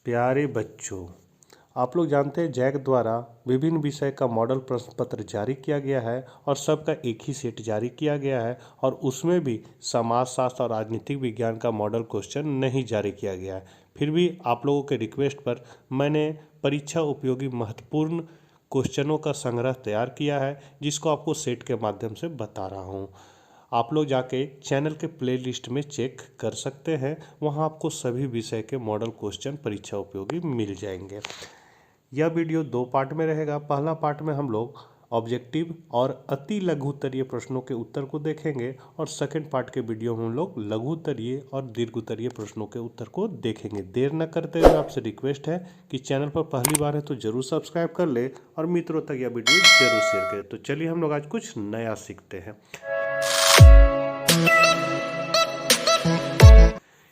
प्यारे बच्चों, आप लोग जानते हैं जैक द्वारा विभिन्न विषय का मॉडल प्रश्न पत्र जारी किया गया है और सबका एक ही सेट जारी किया गया है और उसमें भी समाजशास्त्र और राजनीतिक विज्ञान का मॉडल क्वेश्चन नहीं जारी किया गया है। फिर भी आप लोगों के रिक्वेस्ट पर मैंने परीक्षा उपयोगी महत्वपूर्ण क्वेश्चनों का संग्रह तैयार किया है, जिसको आपको सेट के माध्यम से बता रहा हूँ। आप लोग जाके चैनल के प्लेलिस्ट में चेक कर सकते हैं, वहाँ आपको सभी विषय के मॉडल क्वेश्चन परीक्षा उपयोगी मिल जाएंगे। यह वीडियो दो पार्ट में रहेगा। पहला पार्ट में हम लोग ऑब्जेक्टिव और अति लघुत्तरीय प्रश्नों के उत्तर को देखेंगे और सेकंड पार्ट के वीडियो में हम लोग लघुत्तरीय और दीर्घोत्तरीय प्रश्नों के उत्तर को देखेंगे। देर न करते हुए आपसे रिक्वेस्ट है कि चैनल पर पहली बार है तो जरूर सब्सक्राइब कर ले और मित्रों तक यह वीडियो जरूर शेयर करें। तो चलिए हम लोग आज कुछ नया सीखते हैं।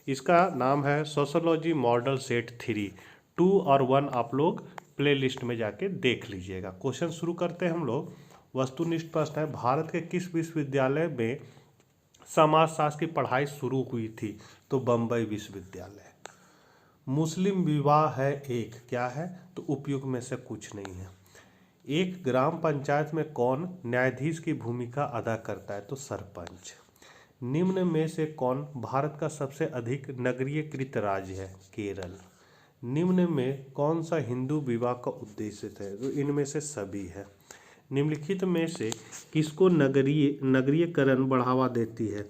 इसका नाम है सोशियोलॉजी मॉडल सेट 3। 2 और 1 आप लोग प्लेलिस्ट में जाके देख लीजिएगा। क्वेश्चन शुरू करते हैं हम लोग। वस्तुनिष्ठ प्रश्न है, भारत के किस विश्वविद्यालय में समाजशास्त्र की पढ़ाई शुरू हुई थी? तो बम्बई विश्वविद्यालय। मुस्लिम विवाह है एक, क्या है? तो उपयुक्त में से कुछ नहीं है। एक ग्राम पंचायत में कौन न्यायाधीश की भूमिका अदा करता है? तो सरपंच। निम्न में से कौन भारत का सबसे अधिक नगरीयकृत राज्य है? केरल। निम्न में कौन सा हिंदू विवाह का उद्देश्य है? तो इनमें से सभी है। निम्नलिखित में से किसको नगरीयकरण बढ़ावा देती है?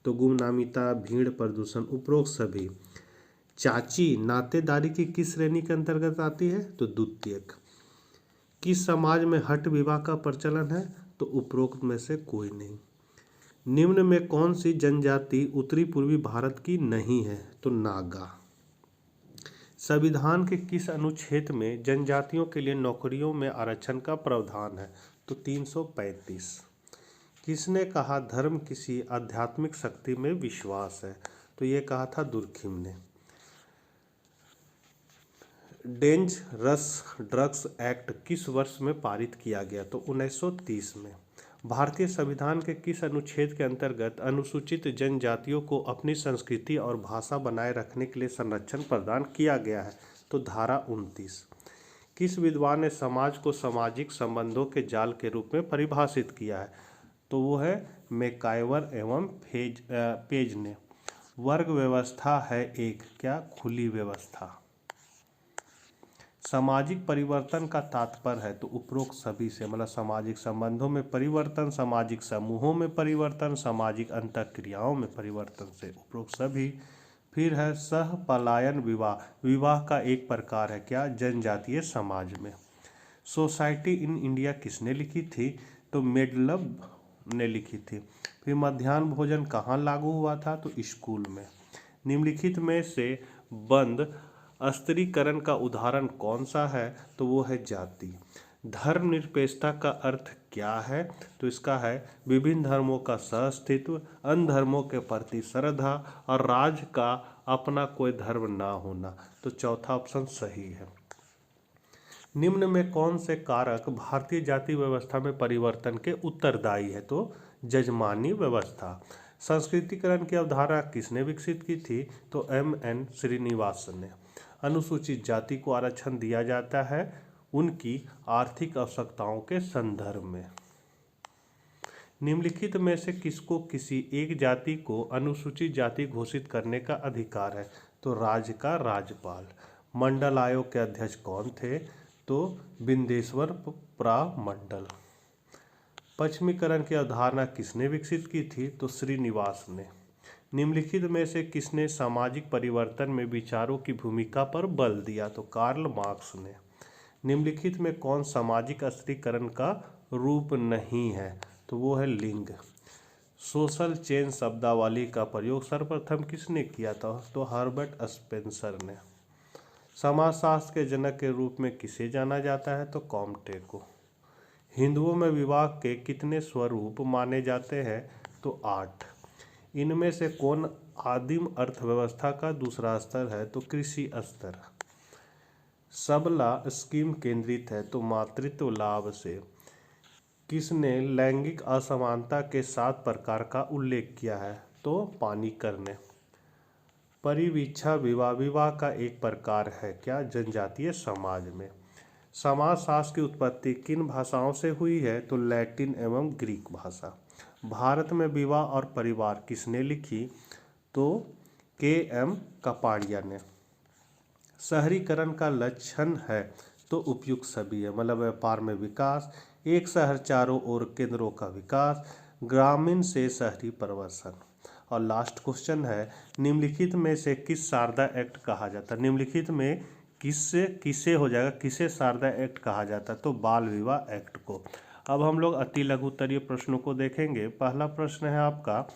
तो गुमनामीता, भीड़, प्रदूषण, उपरोक्त सभी। चाची नातेदारी की किस श्रेणी के अंतर्गत आती है? तो द्वितीयक। किस समाज में हठ विवाह का प्रचलन है? तो उपरोक्त में से कोई नहीं। निम्न में कौन सी जनजाति उत्तरी पूर्वी भारत की नहीं है? तो नागा। संविधान के किस अनुच्छेद में जनजातियों के लिए नौकरियों में आरक्षण का प्रावधान है? तो 335। किसने कहा धर्म किसी आध्यात्मिक शक्ति में विश्वास है? तो ये कहा था दुर्खिम ने। डेंजरस ड्रग्स एक्ट किस वर्ष में पारित किया गया? तो 1930 में। भारतीय संविधान के किस अनुच्छेद के अंतर्गत अनुसूचित जनजातियों को अपनी संस्कृति और भाषा बनाए रखने के लिए संरक्षण प्रदान किया गया है? तो धारा 29। किस विद्वान ने समाज को सामाजिक संबंधों के जाल के रूप में परिभाषित किया है? तो वो है मैकाइवर एवं पेज ने। वर्ग व्यवस्था है एक, क्या? खुली व्यवस्था। सामाजिक परिवर्तन का तात्पर्य है? तो उपरोक्त सभी से, मतलब सामाजिक संबंधों में परिवर्तन, सामाजिक समूहों में परिवर्तन, सामाजिक अंतःक्रियाओं में परिवर्तन से उपरोक्त सभी। फिर है सह पलायन विवाह, विवाह का एक प्रकार है, क्या? जनजातीय समाज में। सोसाइटी इन इंडिया किसने लिखी थी? तो मेडलब ने लिखी थी। फिर मध्याह्न भोजन कहाँ लागू हुआ था? तो स्कूल में। निम्नलिखित में से बंद स्त्रीकरण का उदाहरण कौन सा है? तो वो है जाति। धर्मनिरपेक्षता का अर्थ क्या है? तो इसका है विभिन्न धर्मों का सहअस्तित्व, अन्य धर्मों के प्रति श्रद्धा और राज्य का अपना कोई धर्म ना होना। तो चौथा ऑप्शन सही है। निम्न में कौन से कारक भारतीय जाति व्यवस्था में परिवर्तन के उत्तरदायी है? तो जजमानी व्यवस्था। संस्कृतिकरण की अवधारणा किसने विकसित की थी? तो M.N. श्रीनिवासन ने। अनुसूचित जाति को आरक्षण दिया जाता है उनकी आर्थिक आवश्यकताओं के संदर्भ में। निम्नलिखित में से किसको किसी एक जाति को अनुसूचित जाति घोषित करने का अधिकार है? तो राज्य का राज्यपाल। मंडल आयोग के अध्यक्ष कौन थे? तो बिंदेश्वर प्रामंडल। पश्चिमीकरण की अवधारणा किसने विकसित की थी? तो श्रीनिवास ने। निम्नलिखित में से किसने सामाजिक परिवर्तन में विचारों की भूमिका पर बल दिया? तो कार्ल मार्क्स ने। निम्नलिखित में कौन सामाजिक स्त्रीकरण का रूप नहीं है? तो वो है लिंग। सोशल चेंज शब्दावली का प्रयोग सर्वप्रथम किसने किया था? तो हर्बर्ट स्पेंसर ने। समाजशास्त्र के जनक के रूप में किसे जाना जाता है? तो कॉम्टे को। हिंदुओं में विवाह के कितने स्वरूप माने जाते हैं? तो 8। इनमें से कौन आदिम अर्थव्यवस्था का दूसरा स्तर है? तो कृषि स्तर। सबला स्कीम केंद्रित है? तो मातृत्व लाभ से। किसने लैंगिक असमानता के 7 प्रकार का उल्लेख किया है? तो पानीकर ने। परिवीक्षा विवाह विवाह का एक प्रकार है क्या जनजातीय समाज में। समाज शास्त्र की उत्पत्ति किन भाषाओं से हुई है तो लैटिन एवं ग्रीक भाषा। भारत में विवाह और परिवार किसने लिखी तो के.एम. कपाड़िया ने। शहरीकरण का लक्षण है तो उपयुक्त सभी है, मतलब व्यापार में विकास, एक शहर चारों ओर केंद्रों का विकास, ग्रामीण से शहरी परिवर्तन। और लास्ट क्वेश्चन है निम्नलिखित में से किस शारदा एक्ट कहा जाता है। निम्नलिखित में किससे किसे हो जाएगा, किसे शारदा एक्ट कहा जाता है तो बाल विवाह एक्ट को। अब हम लोग अति लघु उत्तरीय प्रश्नों को देखेंगे। पहला प्रश्न है आपका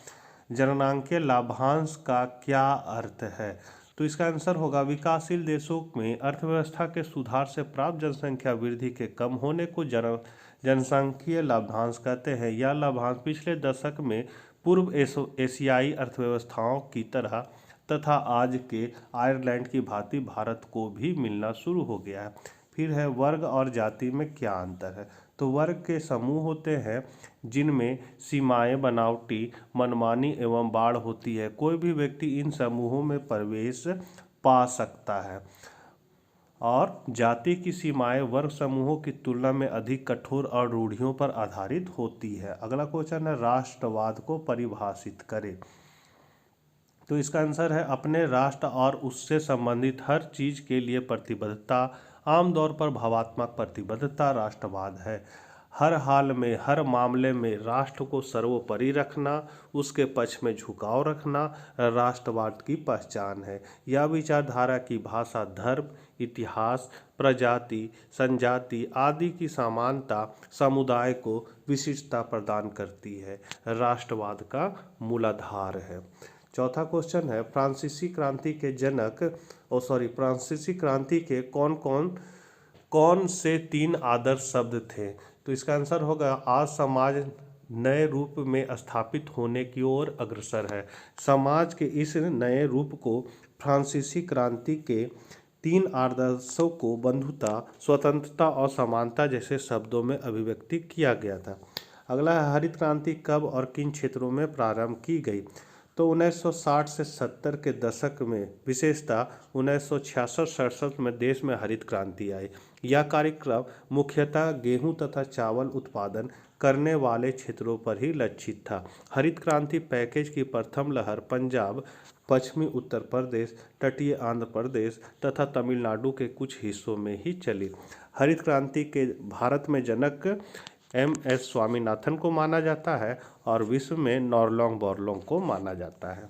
जननांकीय लाभांश का क्या अर्थ है तो इसका आंसर होगा विकासशील देशों में अर्थव्यवस्था के सुधार से प्राप्त जनसंख्या वृद्धि के कम होने को जनसांख्यिकीय लाभांश कहते हैं। यह लाभांश पिछले दशक में पूर्व एशियाई अर्थव्यवस्थाओं की तरह तथा आज के आयरलैंड की भांति भारत को भी मिलना शुरू हो गया है। फिर है वर्ग और जाति में क्या अंतर है तो वर्ग के समूह होते हैं जिनमें सीमाएं बनावटी मनमानी एवं बाढ़ होती है। कोई भी व्यक्ति इन समूहों में प्रवेश पा सकता है। और जाति की सीमाएं वर्ग समूहों की तुलना में अधिक कठोर और रूढ़ियों पर आधारित होती है। अगला क्वेश्चन है राष्ट्रवाद को परिभाषित करें तो इसका आंसर है अपने राष्ट्र और उससे संबंधित हर चीज के लिए प्रतिबद्धता, आमतौर पर भावात्मक प्रतिबद्धता राष्ट्रवाद है। हर हाल में हर मामले में राष्ट्र को सर्वोपरि रखना, उसके पक्ष में झुकाव रखना राष्ट्रवाद की पहचान है। यह विचारधारा की भाषा धर्म, इतिहास, प्रजाति, संजाति आदि की समानता समुदाय को विशिष्टता प्रदान करती है, राष्ट्रवाद का मूलाधार है। चौथा क्वेश्चन है फ्रांसीसी क्रांति के जनक फ्रांसीसी क्रांति के कौन से 3 आदर्श शब्द थे तो इसका आंसर होगा आज समाज नए रूप में स्थापित होने की ओर अग्रसर है। समाज के इस नए रूप को फ्रांसीसी क्रांति के 3 आदर्शों को बंधुता, स्वतंत्रता और समानता जैसे शब्दों में अभिव्यक्ति किया गया था। अगला है हरित क्रांति कब और किन क्षेत्रों में प्रारंभ की गई तो 1960 से 70 के दशक में, विशेषतः 1966-67 में देश में हरित क्रांति आई। यह कार्यक्रम मुख्यतः गेहूं तथा चावल उत्पादन करने वाले क्षेत्रों पर ही लक्षित था। हरित क्रांति पैकेज की प्रथम लहर पंजाब, पश्चिमी उत्तर प्रदेश, तटीय आंध्र प्रदेश तथा तमिलनाडु के कुछ हिस्सों में ही चली। हरित क्रांति के भारत में जनक एम.एस. स्वामीनाथन को माना जाता है और विश्व में नॉरलॉन्ग बोरलॉन्ग को माना जाता है।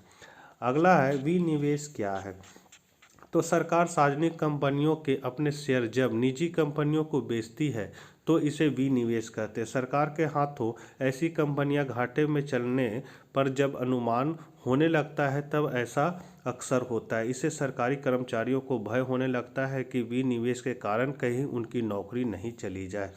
अगला है विनिवेश क्या है तो सरकार सार्वजनिक कंपनियों के अपने शेयर जब निजी कंपनियों को बेचती है तो इसे विनिवेश कहते हैं। सरकार के हाथों ऐसी कंपनियां घाटे में चलने पर जब अनुमान होने लगता है तब ऐसा अक्सर होता है। इससे सरकारी कर्मचारियों को भय होने लगता है कि विनिवेश के कारण कहीं उनकी नौकरी नहीं चली जाए।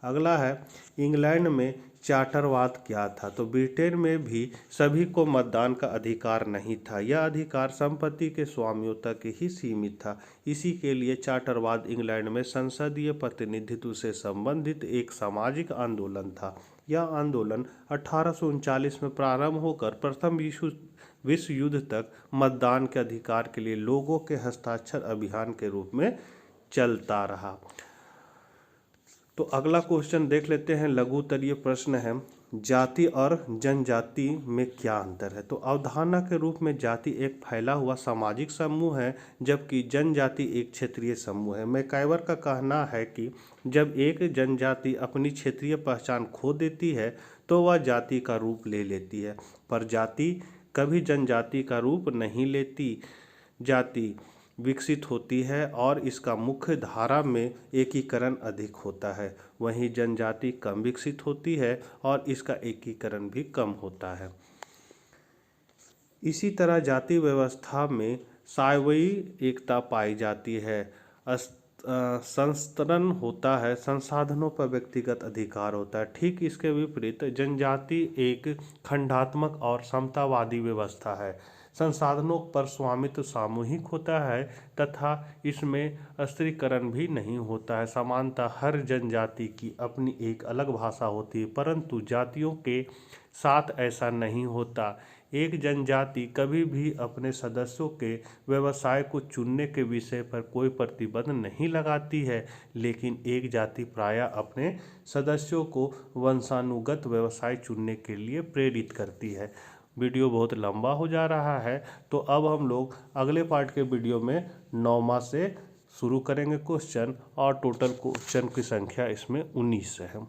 अगला है इंग्लैंड में चार्टरवाद क्या था तो ब्रिटेन में भी सभी को मतदान का अधिकार नहीं था। यह अधिकार संपत्ति के स्वामियों तक ही सीमित था। इसी के लिए चार्टरवाद इंग्लैंड में संसदीय प्रतिनिधित्व से संबंधित एक सामाजिक आंदोलन था। यह आंदोलन 1839 में प्रारंभ होकर प्रथम विश्व युद्ध तक मतदान के अधिकार के लिए लोगों के हस्ताक्षर अभियान के रूप में चलता रहा। तो अगला क्वेश्चन देख लेते हैं। लघु उत्तरीय प्रश्न है जाति और जनजाति में क्या अंतर है तो अवधारणा के रूप में जाति एक फैला हुआ सामाजिक समूह है जबकि जनजाति एक क्षेत्रीय समूह है। मैकाइवर का कहना है कि जब एक जनजाति अपनी क्षेत्रीय पहचान खो देती है तो वह जाति का रूप ले लेती है, पर जाति कभी जनजाति का रूप नहीं लेती। जाति विकसित होती है और इसका मुख्य धारा में एकीकरण अधिक होता है, वहीं जनजाति कम विकसित होती है और इसका एकीकरण भी कम होता है। इसी तरह जाति व्यवस्था में सायवयी एकता पाई जाती है, संस्तरण होता है, संसाधनों पर व्यक्तिगत अधिकार होता है। ठीक इसके विपरीत जनजाति एक खंडात्मक और समतावादी व्यवस्था है। संसाधनों पर स्वामित्व सामूहिक होता है तथा इसमें स्त्रीकरण भी नहीं होता है। समानतः हर जनजाति की अपनी एक अलग भाषा होती है, परंतु जातियों के साथ ऐसा नहीं होता। एक जनजाति कभी भी अपने सदस्यों के व्यवसाय को चुनने के विषय पर कोई प्रतिबंध नहीं लगाती है, लेकिन एक जाति प्रायः अपने सदस्यों को वंशानुगत व्यवसाय चुनने के लिए प्रेरित करती है। वीडियो बहुत लंबा हो जा रहा है, तो अब हम लोग अगले पार्ट के वीडियो में 9वां से शुरू करेंगे क्वेश्चन, और टोटल क्वेश्चन की संख्या इसमें 19 है।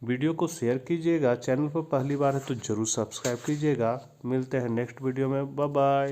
वीडियो को शेयर कीजिएगा, चैनल पर पहली बार है तो ज़रूर सब्सक्राइब कीजिएगा। मिलते हैं नेक्स्ट वीडियो में, बाय बाय।